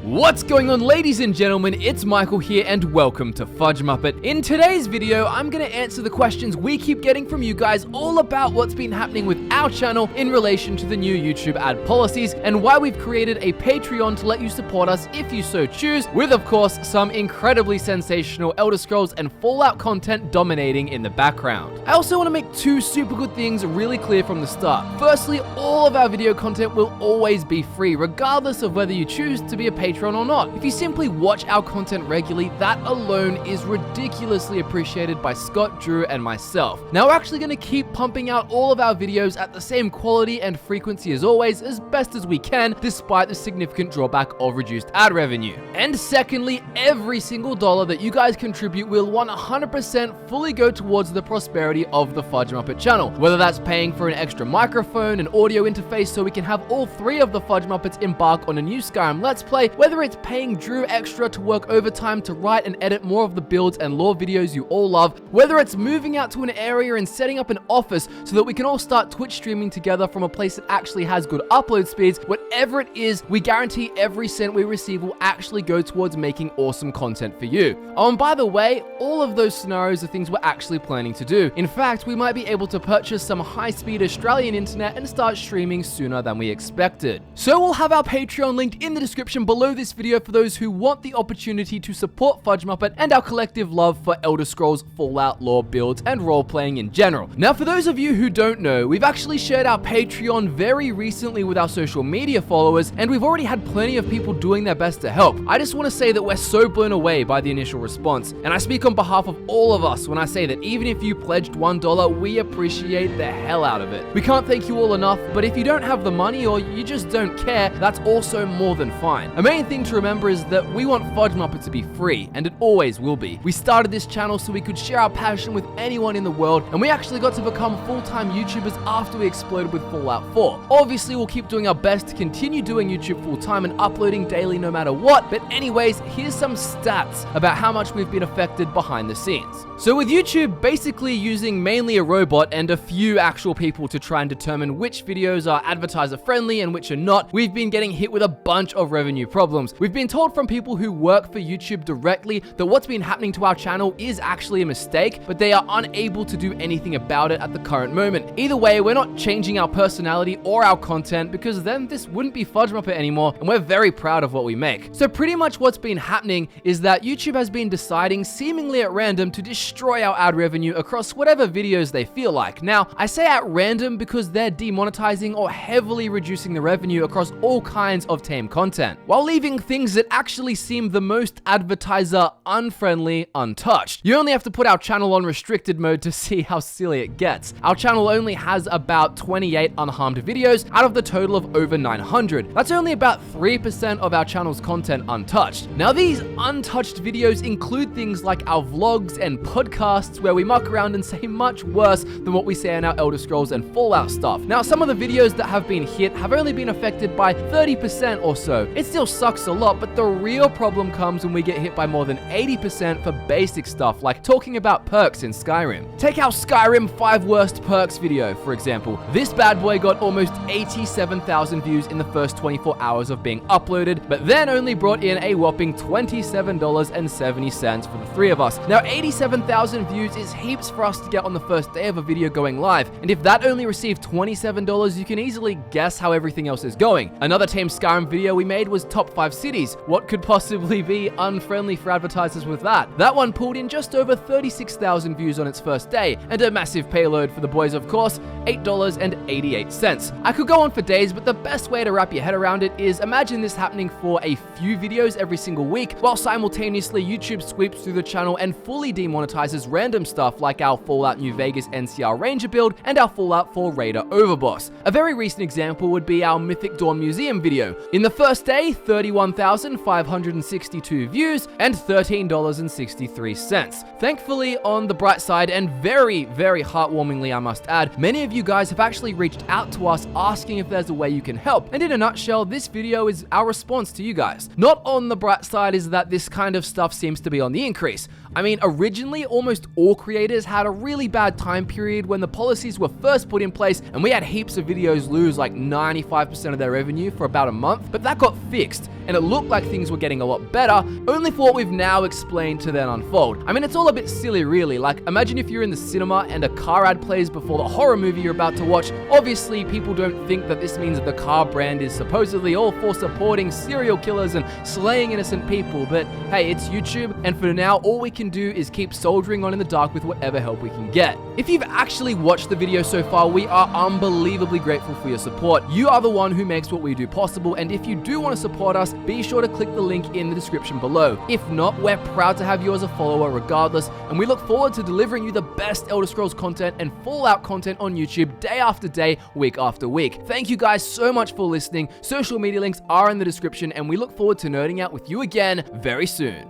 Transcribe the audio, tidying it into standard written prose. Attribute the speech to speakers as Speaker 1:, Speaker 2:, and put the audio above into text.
Speaker 1: What's going on, ladies and gentlemen? It's Michael here and welcome to FudgeMuppet. In today's video, I'm going to answer the questions we keep getting from you guys all about what's been happening with our channel in relation to the new YouTube ad policies and why we've created a Patreon to let you support us if you so choose, with of course some incredibly sensational Elder Scrolls and Fallout content dominating in the background. I also want to make two super good things really clear from the start. Firstly, all of our video content will always be free, regardless of whether you choose to be a Patreon or not. If you simply watch our content regularly, that alone is ridiculously appreciated by Scott, Drew, and myself. Now, we're actually going to keep pumping out all of our videos at the same quality and frequency as always, as best as we can, despite the significant drawback of reduced ad revenue. And secondly, every single dollar that you guys contribute will 100% fully go towards the prosperity of the FudgeMuppet channel, whether that's paying for an extra microphone, an audio interface so we can have all three of the FudgeMuppets embark on a new Skyrim Let's Play, whether it's paying Drew extra to work overtime to write and edit more of the builds and lore videos you all love, whether it's moving out to an area and setting up an office so that we can all start Twitch streaming together from a place that actually has good upload speeds, whatever it is, we guarantee every cent we receive will actually go towards making awesome content for you. Oh, and by the way, all of those scenarios are things we're actually planning to do. In fact, we might be able to purchase some high-speed Australian internet and start streaming sooner than we expected. So we'll have our Patreon linked in the description below this video for those who want the opportunity to support FudgeMuppet and our collective love for Elder Scrolls, Fallout, lore builds, and role-playing in general. Now, for those of you who don't know, we've actually shared our Patreon very recently with our social media followers, and we've already had plenty of people doing their best to help. I just want to say that we're so blown away by the initial response, and I speak on behalf of all of us when I say that even if you pledged $1, we appreciate the hell out of it. We can't thank you all enough, but if you don't have the money or you just don't care, that's also more than fine. A main thing to remember is that we want FudgeMuppet to be free, and it always will be. We started this channel so we could share our passion with anyone in the world, and we actually got to become full-time YouTubers after we exploded with Fallout 4. Obviously, we'll keep doing our best to continue doing YouTube full-time and uploading daily no matter what, but anyways, here's some stats about how much we've been affected behind the scenes. So with YouTube basically using mainly a robot and a few actual people to try and determine which videos are advertiser-friendly and which are not, we've been getting hit with a bunch of revenue problems. We've been told from people who work for YouTube directly that what's been happening to our channel is actually a mistake, but they are unable to do anything about it at the current moment. Either way, we're not changing our personality or our content because then this wouldn't be FudgeMuppet anymore, and we're very proud of what we make. So pretty much what's been happening is that YouTube has been deciding seemingly at random to destroy our ad revenue across whatever videos they feel like. Now, I say at random because they're demonetizing or heavily reducing the revenue across all kinds of tame content, while leaving things that actually seem the most advertiser unfriendly untouched. You only have to put our channel on restricted mode to see how silly it gets. Our channel only has about 28 unharmed videos out of the total of over 900. That's only about 3% of our channel's content untouched. Now, these untouched videos include things like our vlogs and podcasts where we muck around and say much worse than what we say in our Elder Scrolls and Fallout stuff. Now, some of the videos that have been hit have only been affected by 30% or so. It still sucks a lot, but the real problem comes when we get hit by more than 80% for basic stuff like talking about perks in Skyrim. Take our Skyrim 5 worst perks video, for example. This bad boy got almost 87,000 views in the first 24 hours of being uploaded, but then only brought in a whopping $27.70 for the three of us. Now, 87,000 views is heaps for us to get on the first day of a video going live, and if that only received $27, you can easily guess how everything else is going. Another Tame Skyrim video we made was top 5 cities. What could possibly be unfriendly for advertisers with that? That one pulled in just over 36,000 views on its first day, and a massive payload for the boys, of course, $8.88. I could go on for days, but the best way to wrap your head around it is imagine this happening for a few videos every single week, while simultaneously YouTube sweeps through the channel and fully demonetizes random stuff like our Fallout New Vegas NCR Ranger build and our Fallout 4 Raider Overboss. A very recent example would be our Mythic Dawn Museum video. In the first day, 31,562 views and $13.63. Thankfully, on the bright side, and very, very heartwarmingly I must add, many of you guys have actually reached out to us asking if there's a way you can help, and in a nutshell, this video is our response to you guys. Not on the bright side is that this kind of stuff seems to be on the increase. I mean, originally, almost all creators had a really bad time period when the policies were first put in place, and we had heaps of videos lose like 95% of their revenue for about a month, but that got fixed. and it looked like things were getting a lot better, only for what we've now explained to then unfold. I mean, it's all a bit silly really. Like, imagine if you're in the cinema and a car ad plays before the horror movie you're about to watch. Obviously, people don't think that this means that the car brand is supposedly all for supporting serial killers and slaying innocent people, but hey, it's YouTube, and for now, all we can do is keep soldiering on in the dark with whatever help we can get. If you've actually watched the video so far, we are unbelievably grateful for your support. You are the one who makes what we do possible, and if you do want to support us, be sure to click the link in the description below. If not, we're proud to have you as a follower regardless, and we look forward to delivering you the best Elder Scrolls content and Fallout content on YouTube day after day, week after week. Thank you guys so much for listening. Social media links are in the description, and we look forward to nerding out with you again very soon.